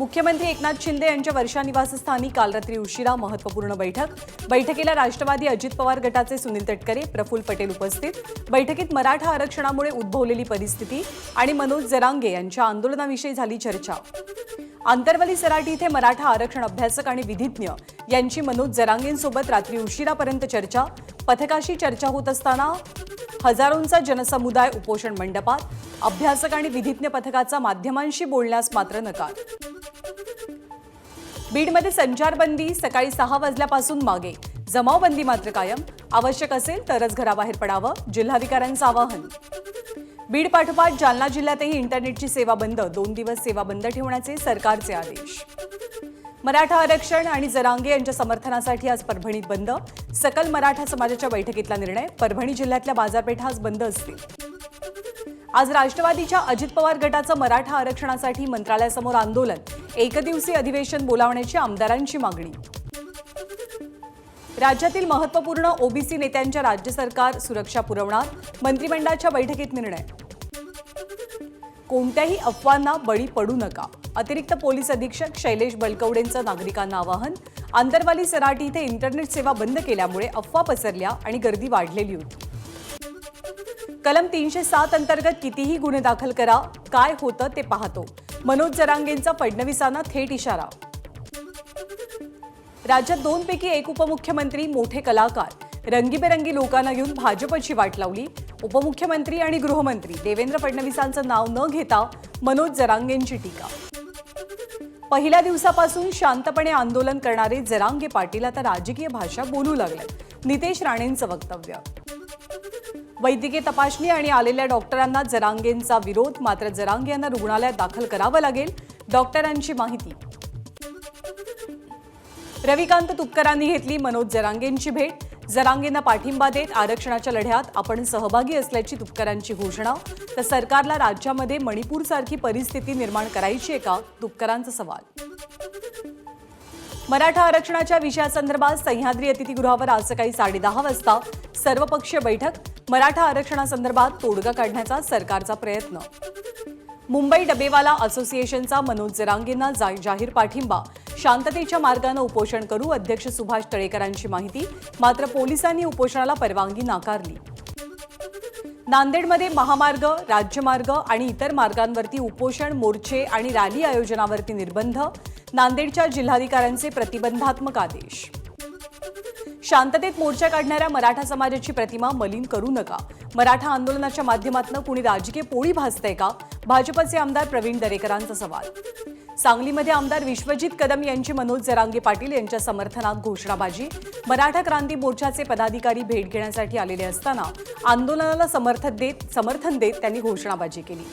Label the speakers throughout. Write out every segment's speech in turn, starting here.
Speaker 1: मुख्यमंत्री एकनाथ शिंदे यांच्या वर्षा निवासस्थानी काल रात्री उशिरा महत्त्वपूर्ण बैठकीला राष्ट्रवादी अजित पवार गटाचे सुनील तटकरे, प्रफुल्ल पटेल उपस्थित। बैठकीत मराठा आरक्षणामुळे उद्भवलेली परिस्थिती आणि मनोज जरांगे यांच्या आंदोलनाविषयी झाली चर्चा। आंतरवली सराटी इथे मराठा आरक्षण अभ्यासक आणि विधिज्ञ यांची मनोज जरांगेंसोबत रात्री उशिरापर्यंत चर्चा। पथकाशी चर्चा होत असताना हजारोंचा जनसमुदाय उपोषण मंडपात, अभ्यासक आणि विधिज्ञ पथकाचा माध्यमांशी बोलण्यास मात्र नकार। बीडमध्ये संचारबंदी सकाळी 6 वाजल्यापासून मागे, जमावबंदी मात्र कायम। आवश्यक असेल तरच घराबाहेर पडावं, जिल्हाधिकाऱ्यांचं आवाहन। बीड पाठोपाठ जालना जिल्ह्यातही इंटरनेटची सेवा बंद, 2 दिवस सेवा बंद ठेवण्याचे सरकारचे आदेश। मराठा आरक्षण आणि जरांगे यांच्या समर्थनासाठी आज परभणीत बंद, सकल मराठा समाजाच्या बैठकीतला निर्णय। परभणी जिल्ह्यातल्या बाजारपेठा आज बंद असतील। आज राष्ट्रवादीच्या अजित पवार गटाचं मराठा आरक्षणासाठी मंत्रालयासमोर आंदोलन, एकदिवसीय अधिवेशन बोलावण्याची आमदारांची मागणी। राज्यातील महत्त्वपूर्ण ओबीसी नेत्यांच्या राज्य सरकार सुरक्षा पुरवणार, मंत्रिमंडळाच्या बैठकीत निर्णय। कोणत्याही अफवांना बळी पडू नका, अतिरिक्त पोलीस अधीक्षक शैलेश बलकवडेंचं नागरिकांना आवाहन। आंतरवाली सराटी इथे इंटरनेट सेवा बंद केल्यामुळे अफवा पसरल्या आणि गर्दी वाढलेली होती। कलम 307 अंतर्गत कितीही गुन्हे दाखल करा, काय होतं ते पाहतो, मनोज जरांगेंचा फडणवीसांना थेट इशारा। राज्यात 2 पैकी 1 उपमुख्यमंत्री मोठे कलाकार, रंगीबेरंगी लोकांना घेऊन भाजपची वाट लावली। उपमुख्यमंत्री आणि गृहमंत्री देवेंद्र फडणवीसांचं नाव न घेता मनोज जरांगेंची टीका। पहिल्या दिवसापासून शांतपणे आंदोलन करणारे जरांगे पाटील आता राजकीय भाषा बोलू लागले। नितेश राणेंचं वक्तव्य। वैद्यकीय तपासणी आणि आलेल्या डॉक्टरांना जरांगेंचा विरोध, मात्र जरांगे यांना रुग्णालयात दाखल करावं लागेल, डॉक्टरांची माहिती। रविकांत तुपकरांनी घेतली मनोज जरांगेंची भेट, जरांगेंना पाठिंबा देत आरक्षणाच्या लढ्यात आपण सहभागी असल्याची तुपकरांची घोषणा। तर सरकारला राज्यामध्ये मणिपूरसारखी परिस्थिती निर्माण करायची आहे का, तुपकरांचा सवाल। मराठा आरक्षणाच्या विषयासंदर्भात सह्याद्री अतिथीगृहावर आज सकाळी 10:30 वाजता सर्वपक्षीय बैठक। मराठा आरक्षणासंदर्भात तोडगा काढण्याचा सरकारचा प्रयत्न। मुंबई डबेवाला असोसिएशनचा मनोज जरांगेंना जाहीर पाठिंबा, शांततेच्या मार्गाने उपोषण करू, अध्यक्ष सुभाष तळेकरांची माहिती। मात्र पोलिसांनी उपोषणाला परवानगी नाकारली। नांदेडमध्ये महामार्ग, राज्यमार्ग आणि इतर मार्गांवरती उपोषण, मोर्चे आणि रॅली आयोजनावरती निर्बंध। नांदेडच्या जिल्हाधिकाऱ्यांचे प्रतिबंधात्मक आदेश। शांततेत मोर्चा काढणाऱ्या मराठा समाजाची प्रतिमा मलिन करू नका, मराठा आंदोलनाच्या माध्यमातून कुणी राजकीय पोळी भासतंय का, भाजपचे आमदार प्रवीण दरेकरांचा सवाल। सांगलीमध्ये आमदार विश्वजित कदम यांची मनोज जरांगे पाटील यांच्या समर्थनात घोषणाबाजी। मराठा क्रांती मोर्चाचे पदाधिकारी भेट घेण्यासाठी आलेले असताना आंदोलनाला समर्थन देत त्यांनी घोषणाबाजी केली।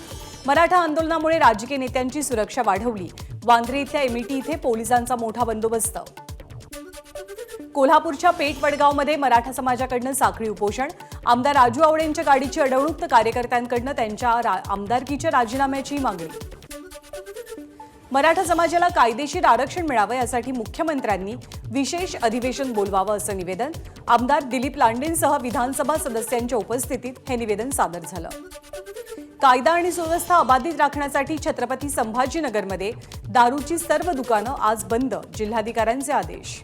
Speaker 1: मराठा आंदोलनामुळे राजकीय नेत्यांची सुरक्षा वाढवली। वांद्रे इथल्या एमईटी इथे पोलिसांचा मोठा बंदोबस्त। कोल्हापूरच्या पेठ वडगावमध्ये मराठा समाजाकडून साखळी उपोषण। आमदार राजू आवळेंच्या गाडीची अडवणूक, तर कार्यकर्त्यांकडून त्यांच्या आमदारकीच्या राजीनाम्याची मागणी। मराठा समाजाला कायदेशीर आरक्षण मिळावं यासाठी मुख्यमंत्र्यांनी विशेष अधिवेशन बोलवावं असं निवेदन। आमदार दिलीप लांडेंसह विधानसभा सदस्यांच्या उपस्थितीत हे निवेदन सादर झालं। कायदा आणि सुव्यवस्था अबाधित राखण्यासाठी छत्रपती संभाजीनगरमध्ये दारूची सर्व दुकानं आज बंद, जिल्हाधिकाऱ्यांचे आदेश।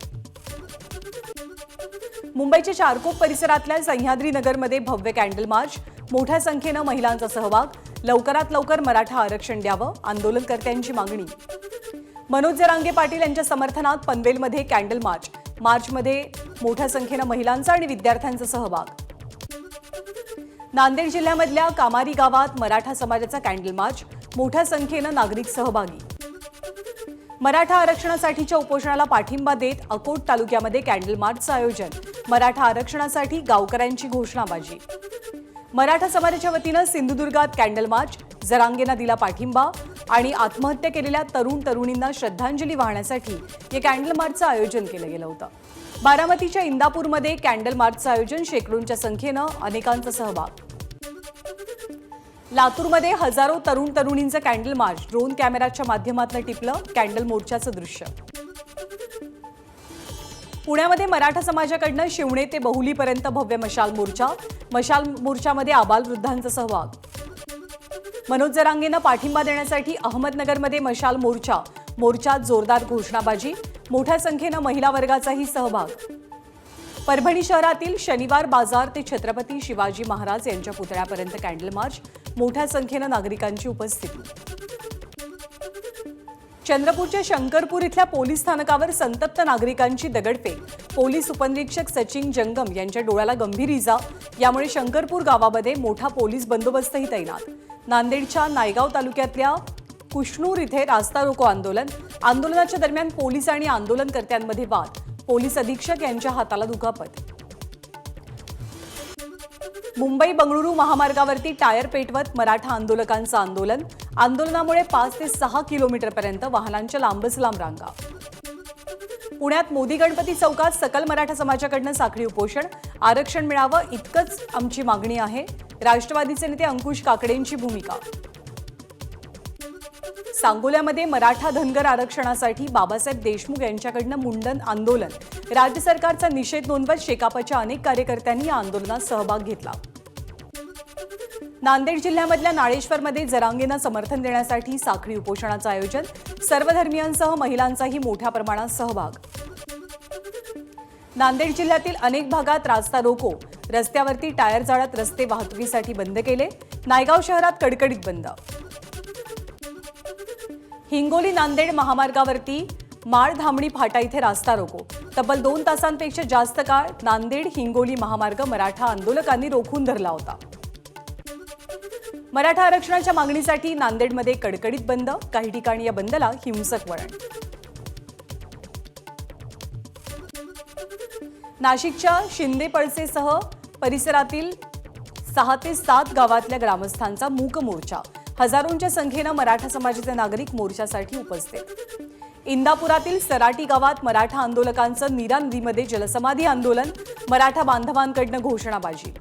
Speaker 1: मुंबईच्या चारकोप परिसरातल्या सह्याद्री नगरमध्ये भव्य कॅन्डल मार्च, मोठ्या संख्येनं महिलांचा सहभाग। लवकरात लवकर मराठा आरक्षण द्यावं, आंदोलनकर्त्यांची मागणी। मनोज जरांगे पाटील यांच्या समर्थनात पनवेलमध्ये कॅन्डल मार्च, मार्चमध्ये मोठ्या संख्येनं महिलांचा आणि विद्यार्थ्यांचा सहभाग। नांदेड जिल्ह्यामधल्या कामारी गावात मराठा समाजाचा कॅन्डल मार्च, मोठ्या संख्येनं नागरिक सहभागी। मराठा आरक्षणासाठीच्या उपोषणाला पाठिंबा देत अकोट तालुक्यामध्ये कॅन्डल मार्चचं आयोजन। मराठा आरक्षणासाठी गावकऱ्यांची घोषणाबाजी। मराठा समाजाच्या वतीनं सिंधुदुर्गात कॅन्डल मार्च, जरांगेंना दिला पाठिंबा आणि आत्महत्या केलेल्या तरुणींना श्रद्धांजली वाहण्यासाठी या कॅन्डल मार्चचं आयोजन केलं गेलं होतं। बारामतीच्या इंदापूरमध्ये कॅन्डल मार्चचं आयोजन, शेकडोंच्या संख्येनं अनेकांचा सहभाग। लातूरमध्ये हजारो तरुणींचं कॅन्डल मार्च, ड्रोन कॅमेराच्या माध्यमातून टिपलं कॅन्डल मोर्चाचं दृश्य। पुण्यामध्ये मराठा समाजाकडून शिवणे ते बहुलीपर्यंत भव्य मशाल मोर्चामध्ये आबालवृद्धांचा सहभाग। मनोज जरांगेंना पाठिंबा देण्यासाठी अहमदनगरमध्ये मशाल मोर्चा, मोर्चात जोरदार घोषणाबाजी, मोठ्या संख्येनं महिला वर्गाचाही सहभाग. परभणी शहरातील शनिवार बाजार ते छत्रपती शिवाजी महाराज यांच्या पुतळ्यापर्यंत कॅन्डल मार्च, मोठ्या संख्येनं नागरिकांची उपस्थिती. चंद्रपूरच्या शंकरपूर इथल्या पोलीस स्थानकावर संतप्त नागरिकांची दगडफेक, पोलीस उपनिरीक्षक सचिन जंगम यांच्या डोळ्याला गंभीर इजा, यामुळे शंकरपूर गावामध्ये मोठा पोलीस बंदोबस्तही तैनात. नांदेडच्या नायगाव तालुक्यातल्या कुशनूर इथे रास्ता रोको आंदोलनाच्या दरम्यान पोलीस आणि आंदोलनकर्त्यांमध्ये वाद, पोलीस अधीक्षक यांच्या हाताला दुखापत. मुंबई बंगळुरू महामार्गावरती टायर पेटवत मराठा आंदोलकांचं आंदोलनामुळे 5 ते 6 किलोमीटरपर्यंत वाहनांच्या लांबच लांब रांगा. पुण्यात मोदी गणपती चौकात सकल मराठा समाजाकडनं साखळी उपोषण, आरक्षण मिळावं इतकंच आमची मागणी आहे, राष्ट्रवादीचे नेते अंकुश काकडेंची भूमिका. सांगोल्यामध्ये मराठा धनगर आरक्षणासाठी बाबासाहेब देशमुख यांच्याकडनं मुंडन आंदोलन, राज्य सरकारचा निषेध नोंदवत शेकापच्या अनेक कार्यकर्त्यांनी या आंदोलनात सहभाग घेतला. नांदेड जिल्ह्यामधल्या नाळेश्वरमध्ये जरांगेंना समर्थन देण्यासाठी साखळी उपोषणाचं आयोजन, सर्व धर्मियांसह महिलांचाही मोठ्या प्रमाणात सहभाग. नांदेड जिल्ह्यातील अनेक भागात रास्ता रोको, रस्त्यावरती टायर जाळत रस्ते वाहतुकीसाठी बंद केले, नायगाव शहरात कडकडीत बंद. हिंगोली नांदेड महामार्गावरती माळधामणी फाटा इथे रास्ता रोको, तब्बल 2 तासांपेक्षा जास्त काळ नांदेड हिंगोली महामार्ग मराठा आंदोलकांनी रोखून धरला होता. मराठा आरक्षणाच्या मागणीसाठी नांदेडमध्ये कडकडीत बंद, काही ठिकाणी या बंदला हिंसक वळण. नाशिकच्या शिंदेपळसेसह परिसरातील 6 ते 7 गावातल्या ग्रामस्थांचा मूक मोर्चा, हजारोंच्या संख्येनं मराठा समाजाचे नागरिक मोर्चासाठी उपस्थित. इंदापुरातील सराटी गावात मराठा आंदोलकांचं नीरा नदीमध्ये जलसमाधी आंदोलन, मराठा बांधवांकडनं घोषणाबाजी.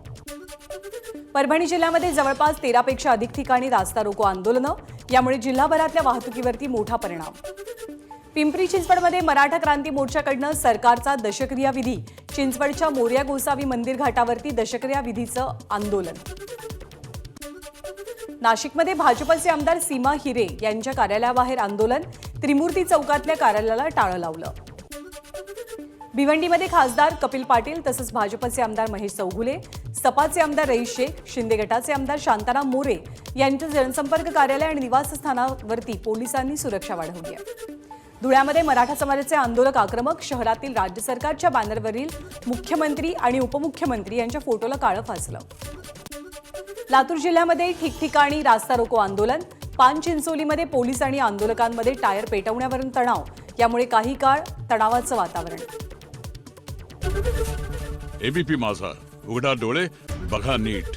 Speaker 1: परभणी जिल्ह्यामध्ये जवळपास 13 पेक्षा अधिक ठिकाणी रास्ता रोको आंदोलनं, यामुळे जिल्हाभरातल्या वाहतुकीवरती मोठा परिणाम. पिंपरी चिंचवडमध्ये मराठा क्रांती मोर्चाकडनं सरकारचा दशक्रिया विधी, चिंचवडच्या मोरया गोसावी मंदिर घाटावरती दशक्रिया विधीचं आंदोलन. नाशिकमध्ये भाजपचे आमदार सीमा हिरे यांच्या कार्यालयाबाहेर आंदोलन, त्रिमूर्ती चौकातल्या कार्यालयाला टाळं लावलं. भिवंडीमध्ये खासदार कपिल पाटील तसंच भाजपचे आमदार महेश चौगुले, सपाचे आमदार रईस शेख, शिंदे गटाचे आमदार शांताराम मोरे यांच्या जनसंपर्क कार्यालय आणि निवासस्थानावरती पोलिसांनी सुरक्षा वाढवली आहे. धुळ्यामध्ये मराठा समाजाचे आंदोलक आक्रमक, शहरातील राज्य सरकारच्या बॅनरवरील मुख्यमंत्री आणि उपमुख्यमंत्री यांच्या फोटोला काळं फासलं. लातूर जिल्ह्यामध्ये ठिकठिकाणी रास्ता रोको आंदोलन, पानचिंचोलीमध्ये पोलीस आणि आंदोलकांमध्ये टायर पेटवण्यावरून तणाव, यामुळे काही काळ तणावाचं वातावरण.
Speaker 2: एबीपी माझा, उघडा डोळे बघा नीट.